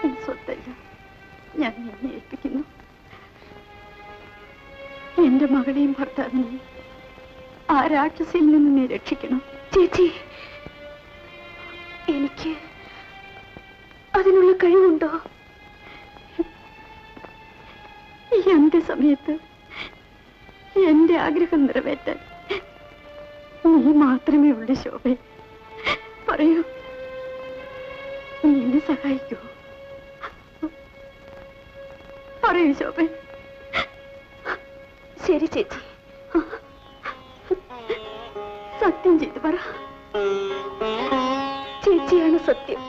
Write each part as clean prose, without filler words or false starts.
ഈ സ്വത്തെല്ലാം ഞാൻ നിന്നെ ഏൽപ്പിക്കുന്നു. എന്റെ മകളെയും ഭർത്താവിനെയും ആ രാക്ഷസിൽ നിന്ന് നീ രക്ഷിക്കണം. ചേച്ചി, എനിക്ക് അതിനുള്ള കഴിവുണ്ടോ? ഈ അന്ത്യസമയത്ത് എന്റെ ആഗ്രഹം നിറവേറ്റാൻ നീ മാത്രമേ ഉള്ളൂ ശോഭേ. പറയൂ, നീ എന്നെ സഹായിക്കൂ. പറയൂ ശോഭേ. ശരി ചേച്ചി, സത്യം ചെയ്തു പറ. ചേച്ചിയാണ് സത്യം.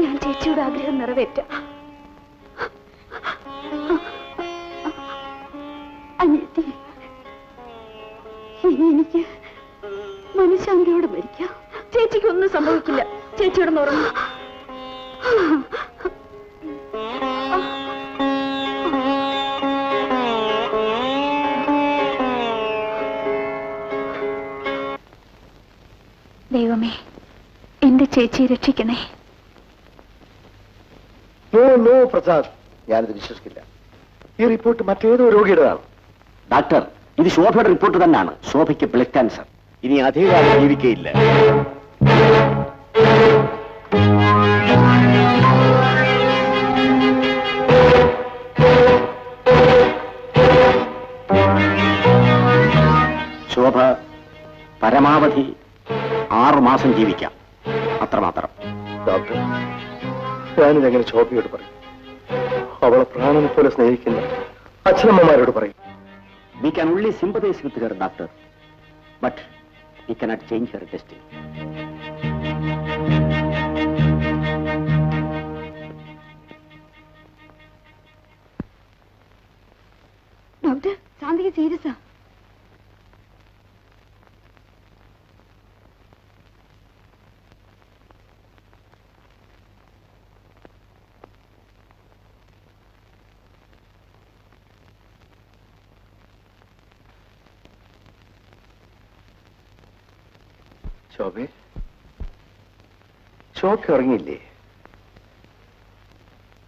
ഞാൻ ചേച്ചിയുടെ ആഗ്രഹം നിറവേറ്റാം. അനിയത്തി, ഇനി എനിക്ക് മനഃശാന്തിയോട് മരിക്കാം. ചേച്ചിക്ക് ഒന്നും സംഭവിക്കില്ല. ചേച്ചിയോട് ഉറങ്ങും. ദൈവമേ, എന്റെ ചേച്ചിയെ രക്ഷിക്കണേ. നോ പ്രസാദ്, ഞാനിത് വിശ്വസിക്കില്ല. ഈ റിപ്പോർട്ട് മറ്റേതോ രോഗിയുടേതാണ്. ഡോക്ടർ, ഇത് ശോഭയുടെ റിപ്പോർട്ട് തന്നെയാണ്. ശോഭയ്ക്ക് ബ്ലഡ് ക്യാൻസർ. ഇനി അധികകാലം ജീവിക്കയില്ല. ശോഭ പരമാവധി 6 മാസം ജീവിക്കാം, അത്രമാത്രം. ഡോക്ടർ, ഞാനിതെങ്ങനെ ശോഭയോട് പറയും? അവളെ പ്രാണനെ പോലെ സ്നേഹിക്കുന്ന അച്ഛനമ്മമാരോട് പറയും. We can only sympathize with her, doctor, but we cannot change her destiny. Doctor, ശാന്തിക്ക് സീരിയസാ. ശോഭേ, ശോഭ ഉറങ്ങിയില്ലേ?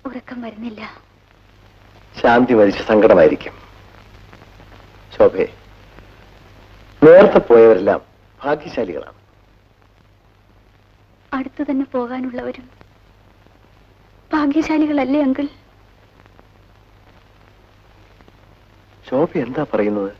ഉറക്കം വരുന്നില്ല. ശാന്തി മരിച്ച സങ്കടമായിരിക്കും. ശോഭേ, നേരത്തെ പോയവരെല്ലാം ഭാഗ്യശാലികളാണ്. അടുത്തു തന്നെ പോകാനുള്ളവരും ഭാഗ്യശാലികളല്ലേ അങ്കിൾ? ശോഭ എന്താ പറയുന്നത്?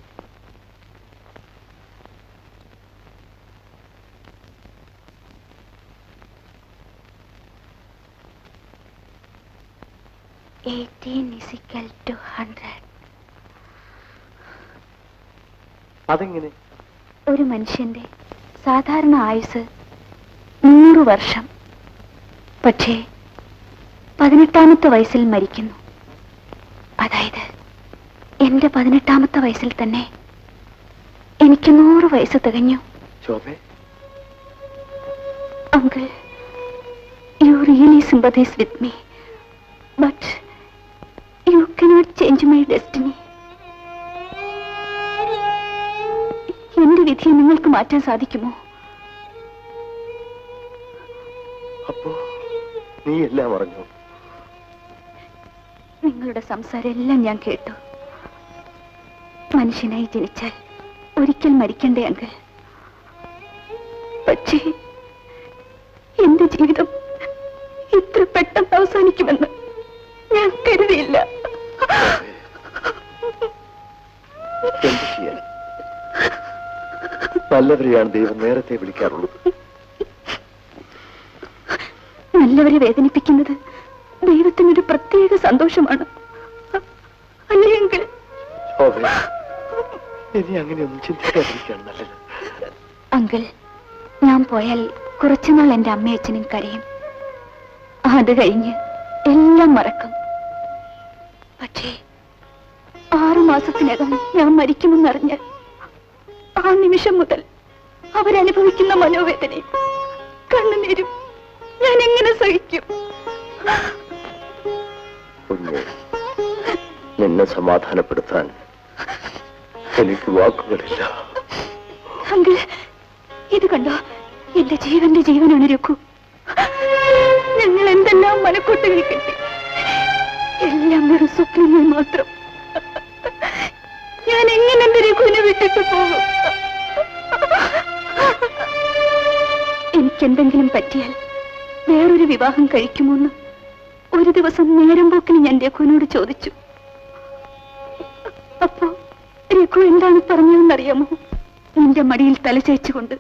അതെങ്ങനെ? ഒരു മനുഷ്യന്റെ സാധാരണ ആയുസ് 100 വർഷം. പക്ഷേ 18ാമത്തെ വയസ്സിൽ മരിക്കുന്നു. അതായത് എന്റെ 18ാമത്തെ വയസ്സിൽ തന്നെ എനിക്ക് 100 വയസ്സ് തികഞ്ഞു. Uncle, you really sympathise with me, but you cannot change my destiny. എന്റെ വിധിയെ നിങ്ങൾക്ക് മാറ്റാൻ സാധിക്കുമോ? അപ്പോ നീ എല്ലാം അറിഞ്ഞു? നിങ്ങളുടെ സംസാരം എല്ലാം ഞാൻ കേട്ടു. മനുഷ്യനായി ജനിച്ചാൽ ഒരിക്കൽ മരിക്കണ്ടേ അങ്കിൾ? പക്ഷേ എന്റെ ജീവിതം ഇത്ര പെട്ടെന്ന് അവസാനിക്കുമെന്ന് ഞാൻ കരുതിയില്ല. എന്ത് ചെയ്യാൻ? നല്ലവരെയാണ് ദൈവം നേരത്തെ വിളിക്കാറുള്ളൂ. നല്ലവരെ വേദനിപ്പിക്കുന്നത് ദൈവത്തിനൊരു പ്രത്യേക സന്തോഷമാണ്, അല്ലെങ്കിൽ ഇനി അങ്ങനെയൊന്നും ചിന്തിക്കാതിരിക്കുകയാണ് നല്ലത്. അങ്കിൾ, ഞാൻ പോയാൽ കുറച്ചുനാൾ എന്റെ അമ്മയച്ഛനും കരയും. അത് കഴിഞ്ഞ് എല്ലാം മറക്കും. പക്ഷേ 6 മാസത്തിനകം ഞാൻ മരിക്കുമെന്നറിഞ്ഞ് ആ നിമിഷം മുതൽ അവരനുഭവിക്കുന്ന മനോവേദനയും കണ്ണുനീരും ഞാൻ എങ്ങനെ സഹിക്കും? കുഞ്ഞ്, നിന്നെ സമാധാനപ്പെടുത്താൻ എനിക്ക് വാക്കുകളില്ല. അങ്കിൾ, ഇത് കണ്ടോ? എന്റെ ജീവന്റെ ജീവനാണ് രഘു. ഞങ്ങൾ എന്തെല്ലാം മനക്കൊട്ടയിൽ കെട്ടി. എല്ലാം വെറും സ്വപ്നങ്ങൾ മാത്രം. ഞാൻ എങ്ങനെ എന്റെ രഘുവിനെ വിട്ടിട്ട് പോകും? എനിക്കെന്തെങ്കിലും പറ്റിയാൽ വേറൊരു വിവാഹം കഴിക്കുമോന്ന് ഒരു ദിവസം നേരം പോക്കിന് ഞാൻ രഘുവിനോട് ചോദിച്ചു. അപ്പോ രഘു എന്താണ് പറഞ്ഞതെന്നറിയാമോ? നിന്റെ മടിയിൽ തലചേച്ചുകൊണ്ട്,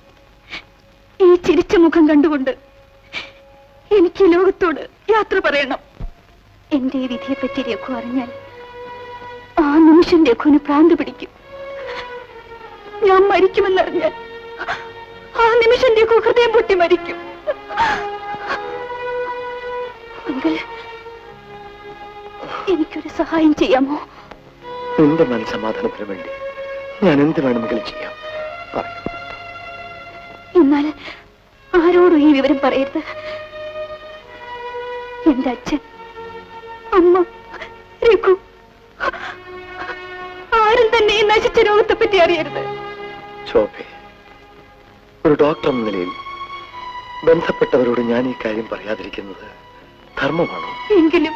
ഈ ചിരിച്ച മുഖം കണ്ടുകൊണ്ട് എനിക്ക് ഈ ലോകത്തോട് യാത്ര പറയണം. എന്റെ ഈ വിധിയെപ്പറ്റി രഘു അറിഞ്ഞാൽ ആ നിമിഷം രഘുവിന് ഭ്രാന്ത് പിടിക്കും. ഞാൻ മരിക്കുമെന്നറിഞ്ഞാൽ ആ നിമിഷം രഘു ഹൃദയം പൊട്ടി മരിക്കും. അങ്കിൾ, എനിക്കൊരു സഹായം ചെയ്യാമോ? നിന്റെ മനസ്സമാധാനത്തിന് വേണ്ടി ഞാൻ എന്ത് വേണമെങ്കിലും ചെയ്യാം. പറയൂ. എന്നാൽ ആരോടും ഈ വിവരം പറയരുത്. എന്റെ അച്ഛൻ, അമ്മ, രഘു, ആരും തന്നെ ഈ നശിച്ച രോഗത്തെ പറ്റി അറിയരുത്. ശോഭെ, ഒരു ഡോക്ടർ എന്ന നിലയിൽ ബന്ധപ്പെട്ടവരോട് ഞാൻ ഈ കാര്യം പറയാതിരിക്കുന്നത് ധർമ്മമാണോ? എങ്കിലും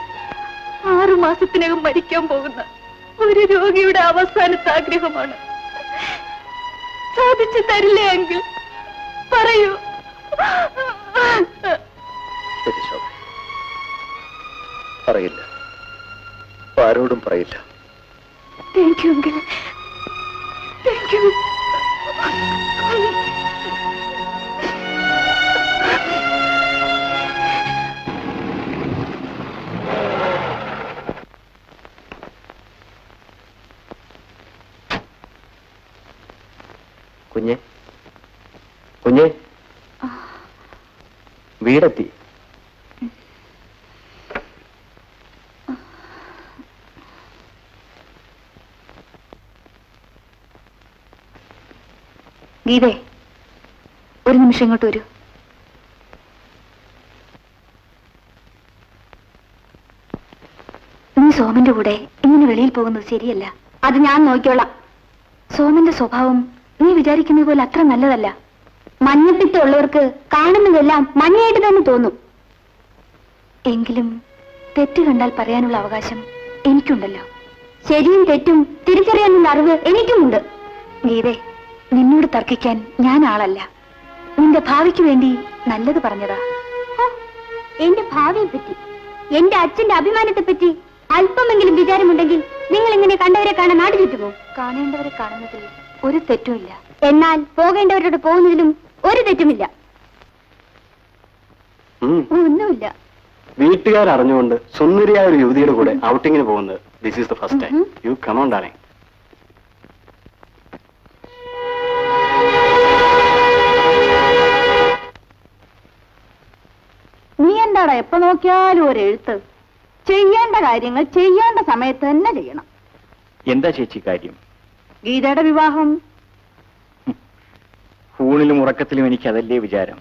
6 മാസത്തിനകം മരിക്കാൻ പോകുന്ന ഒരു രോഗിയുടെ അവസാനത്തെ ആഗ്രഹമാണ്. സാധിച്ചു തരില്ലേ എങ്കിൽ പറയൂ. ശരി ശോഭ, പറയില്ല. ആരോടും പറയില്ല. Thank you uncle, thank you. കുഞ്ഞെ, കുഞ്ഞെ, വീടെത്തി. ഗീതേ, ഒരു നിമിഷം ഇങ്ങോട്ട് വരൂ. നീ സോമന്റെ കൂടെ ഇങ്ങനെ വെളിയിൽ പോകുന്നത് ശരിയല്ല. അത് ഞാൻ നോക്കിക്കോളാം. സോമന്റെ സ്വഭാവം നീ വിചാരിക്കുന്നത് പോലെ അത്ര നല്ലതല്ല. മഞ്ഞപ്പിത്തമുള്ളവർക്ക് കാണുന്നതെല്ലാം മഞ്ഞയായിട്ട് തന്നെ തോന്നും. എങ്കിലും തെറ്റ് കണ്ടാൽ പറയാനുള്ള അവകാശം എനിക്കുണ്ടല്ലോ. ശരിയും തെറ്റും തിരിച്ചറിയാനുള്ള അറിവ് എനിക്കുമുണ്ട്. ഗീതേ, നിന്നോട് തർക്കിക്കാൻ ഞാൻ ആളല്ല. നിന്റെ ഭാവിക്ക് വേണ്ടി നല്ലത് പറഞ്ഞതാ. എന്റെ ഭാവിയെ പറ്റി, എന്റെ അച്ഛന്റെ അഭിമാനത്തെ പറ്റി അല്പമെങ്കിലും വിചാരമുണ്ടെങ്കിൽ നിങ്ങൾ ഇങ്ങനെ കണ്ടവരെ കാണാൻ നാട് ചുറ്റുമോ? കാണേണ്ടവരെ കാണുന്നതിൽ ഒരു തെറ്റുമില്ല. എന്നാൽ പോകേണ്ടവരോട് പോകുന്നതിലും ഒരു തെറ്റുമില്ല. ഒന്നുമില്ല. വീട്ടുകാരറിഞ്ഞുകൊണ്ട് സുന്ദരിയായ ഒരു യുവതിയുടെ കൂടെ ഔട്ടിങ്ങിന് പോകുന്നത് this is the first time. You come on darling. നീ എന്താടാ എപ്പോ നോക്കിയാലും ഒരു എഴുത്ത്? ചെയ്യേണ്ട കാര്യങ്ങൾ ചെയ്യേണ്ട സമയത്ത് തന്നെ ചെയ്യണം. എന്താ ചേച്ചി കാര്യം? ഗീതയുടെ വിവാഹം. ഊണിലും ഉറക്കത്തിലും എനിക്ക് അതല്ലേ വിചാരം.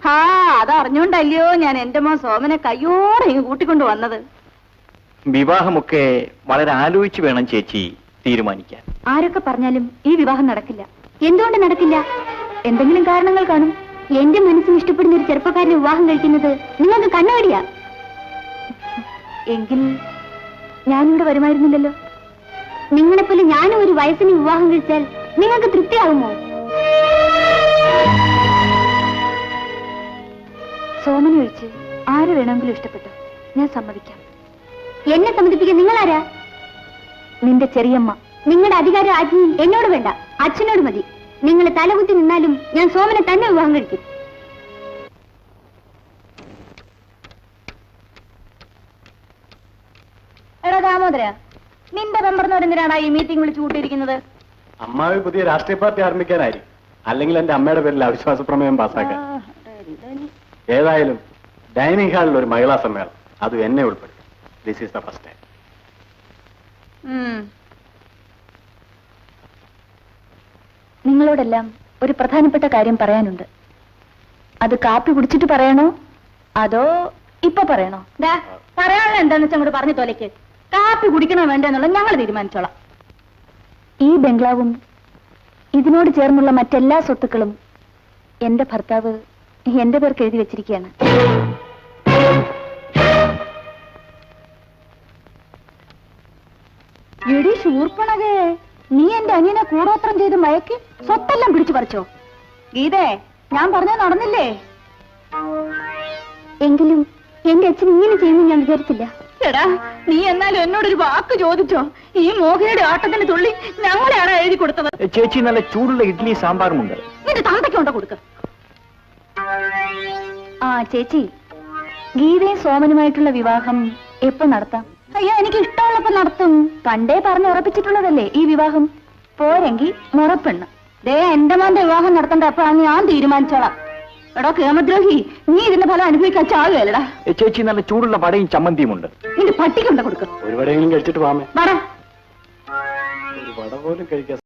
അതറിഞ്ഞോണ്ടല്ലയോ ഞാൻ എന്റെ മോൻ സോമനെ കയ്യോടെ ഇങ്ങ് കൂട്ടിക്കൊണ്ടു വന്നത്. വിവാഹമൊക്കെ വളരെ ആലോചിച്ച് വേണം ചേച്ചി തീരുമാനിക്കാൻ. ആരൊക്കെ പറഞ്ഞാലും ഈ വിവാഹം നടക്കില്ല. എന്തുകൊണ്ട് നടക്കില്ല? എന്തെങ്കിലും കാരണങ്ങൾ കാണും. എന്റെ മനസ്സിന് ഇഷ്ടപ്പെടുന്ന ഒരു ചെറുപ്പക്കാരനെ വിവാഹം കഴിക്കുന്നത് നിങ്ങൾക്ക് കണ്ണുകടിയാ. എങ്കിൽ ഞാനിവിടെ വരുമായിരുന്നില്ലല്ലോ. നിങ്ങളെപ്പോലെ ഞാനും ഒരു വയസ്സിന് വിവാഹം കഴിച്ചാൽ നിങ്ങൾക്ക് തൃപ്തിയാകുമോ? സോമനെ ഒഴിച്ച് ആര് വേണമെങ്കിലും ഇഷ്ടപ്പെട്ടു, ഞാൻ സമ്മതിക്കാം. എന്നെ സമ്മതിപ്പിക്കാൻ നിങ്ങളാരാ? നിന്റെ ചെറിയമ്മ. നിങ്ങളുടെ അധികാരം ആജ്ഞയും എന്നോട് വേണ്ട, അച്ഛനോട് മതി. നിങ്ങൾ തലകുത്തി നിന്നാലും ഞാൻ സോമനെ തന്നെ വിവാഹം കഴിക്കും. എടാ ദാമോദര, നിന്റെ മെമ്പർന്നവരെന്തിനാണ് ഈ മീറ്റിംഗ് വിളിച്ചു കൂട്ടിയിരിക്കുന്നത്? അമ്മാവി പുതിയ രാഷ്ട്രീയ പാർട്ടി ആരംഭിക്കാനായിരിക്കും, അല്ലെങ്കിൽ എന്റെ അമ്മയുടെ പേരിൽ അവിശ്വാസ പ്രമേയം പാസ്സാക്കാൻ. ഏതായാലും ഡൈനിങ് ഹാളിൽ ഒരു മഹിളാ സമ്മേളനം, അത് എന്നെ ഉൾപ്പെടുത്തി. This is the first time. നിങ്ങളോടെല്ലാം ഒരു പ്രധാനപ്പെട്ട കാര്യം പറയാനുണ്ട്. അത് കാപ്പി കുടിച്ചിട്ട് പറയണോ അതോ ഇപ്പൊ പറയണോ? പറയാനുള്ള എന്താന്ന് വെച്ചാൽ അങ്ങോട്ട് പറഞ്ഞു തോലയ്ക്ക്. കാപ്പി കുടിക്കണോ വേണ്ടെന്നുള്ളത് ഞങ്ങൾ തീരുമാനിച്ചോളാം. ഈ ബംഗ്ലാവും ഇതിനോട് ചേർന്നുള്ള മറ്റെല്ലാ സ്വത്തുക്കളും എന്റെ ഭർത്താവ് എന്റെ പേർക്ക് എഴുതി വെച്ചിരിക്കുകയാണ്. എടി ശൂർപ്പണകേ, നീ എന്റെ അനിയനെ കൂടോത്രം ചെയ്ത് മയക്കി സ്വത്തെല്ലാം പിടിച്ചു പറിച്ചോ? ഗീതേ, ഞാൻ പറഞ്ഞ നടന്നില്ലേ? എങ്കിലും എന്റെ അച്ഛൻ ഇങ്ങനെ ചെയ്യുമെന്ന് ഞാൻ വിചാരിച്ചില്ല. എടാ, നീ എന്നാലും എന്നോടൊരു വാക്ക് ചോദിച്ചോ? ഈ മോഹയുടെ ആട്ടത്തിന് തുള്ളി ഞങ്ങളെയാണ് എഴുതി കൊടുത്തത്. ചേച്ചി നല്ല ചൂടുള്ള ഇഡ്ഡലി സാമ്പാറുമുണ്ട്. നിന്റെ തന്തയ്ക്കുണ്ടോ കൊടുക്ക. ആ ചേച്ചി, ഗീതയും സോമനുമായിട്ടുള്ള വിവാഹം എപ്പോ നടത്താം? അയ്യോ, എനിക്ക് ഇഷ്ടമുള്ളപ്പോ നടത്തും. പണ്ടേ പറഞ്ഞ് ഉറപ്പിച്ചിട്ടുള്ളതല്ലേ ഈ വിവാഹം. പോരെങ്കിൽ മുറപ്പെണ്ണ്. ദേ, എന്റെ മോന്റെ വിവാഹം നടത്തേണ്ട എപ്പോഴാണ് ഞാൻ തീരുമാനിച്ചോളാം. എടാ കേമദ്രോഹി, നീ ഇതിന്റെ ഫലം അനുഭവിക്കാൻ ചാകുകയല്ലടാ. ചേച്ചി നല്ല ചൂടുള്ള വടയും ചമ്മന്തിയുമുണ്ട്. നിന്റെ പട്ടിക്കുണ്ട കൊടുക്ക. ഒരു വടയെങ്കിലും കഴിച്ചിട്ട് പോകാമേ. വട ഒരു വട പോലും കഴിക്കാൻ